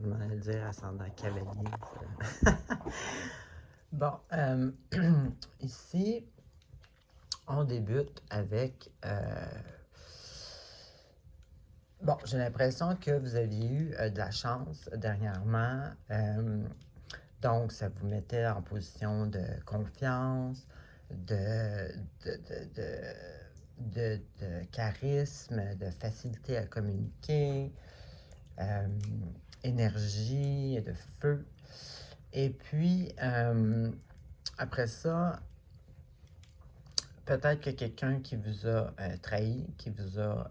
je m'en allais dire ascendant cavalier. Bon, ici, on débute avec... bon, j'ai l'impression que vous aviez eu de la chance dernièrement. Donc, ça vous mettait en position de confiance, de, de, de, de charisme, de facilité à communiquer, énergie, de feu. Et puis, après ça, peut-être que quelqu'un qui vous a trahi, qui vous a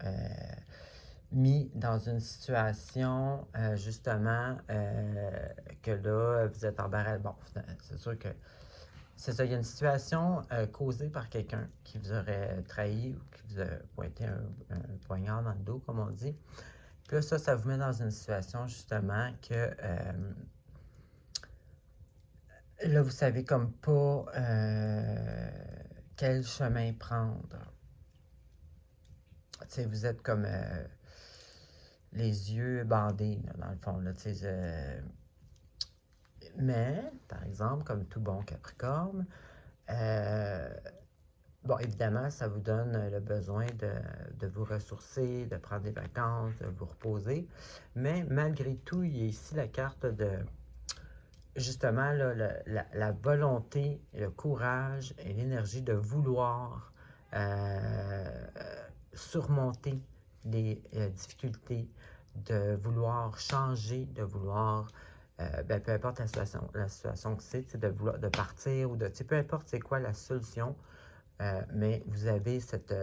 mis dans une situation, justement, que là, vous êtes embarrassé. Bon, c'est sûr que c'est ça. Il y a une situation causée par quelqu'un qui vous aurait trahi ou qui vous a pointé un poignard dans le dos, comme on dit. Puis là, ça vous met dans une situation, justement, que là, vous savez comme pas quel chemin prendre. Tu sais, vous êtes comme les yeux bandés, là, dans le fond, là, tu sais. Mais, par exemple, comme tout bon Capricorne, bon, évidemment, ça vous donne le besoin de vous ressourcer, de prendre des vacances, de vous reposer. Mais malgré tout, il y a ici la carte de, justement, là, la volonté, le courage et l'énergie de vouloir surmonter les difficultés, de vouloir changer, de vouloir, ben, peu importe la situation que c'est, de vouloir de partir ou de, peu importe c'est quoi la solution, mais vous avez cette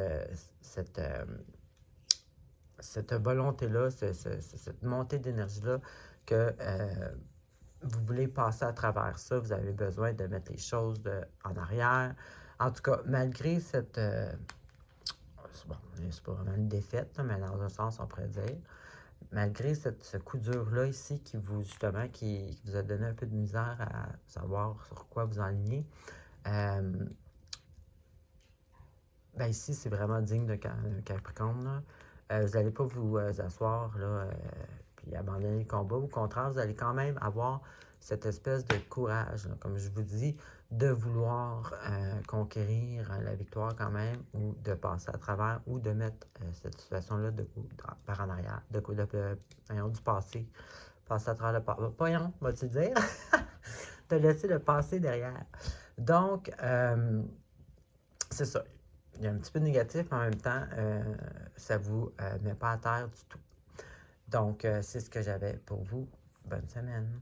volonté-là, cette montée d'énergie-là que vous voulez passer à travers ça, vous avez besoin de mettre les choses en arrière. En tout cas, malgré cette... bon, c'est pas vraiment une défaite, là, mais dans un sens, on pourrait dire. Malgré ce coup dur-là ici qui vous, justement, qui vous a donné un peu de misère à savoir sur quoi vous enligner, ben ici, c'est vraiment digne de Capricorne, là. Vous n'allez pas vous asseoir, là, puis abandonner le combat. Au contraire, vous allez quand même avoir cette espèce de courage, là, comme je vous dis, de vouloir conquérir la victoire quand même, ou de passer à travers, ou de mettre cette situation-là par en arrière, du passé, passer à travers le passé. Voyons, vas-tu dire? De laisser le passé derrière. Donc, c'est ça. Il y a un petit peu de négatif, mais en même temps, ça ne vous met pas à terre du tout. Donc, c'est ce que j'avais pour vous. Bonne semaine.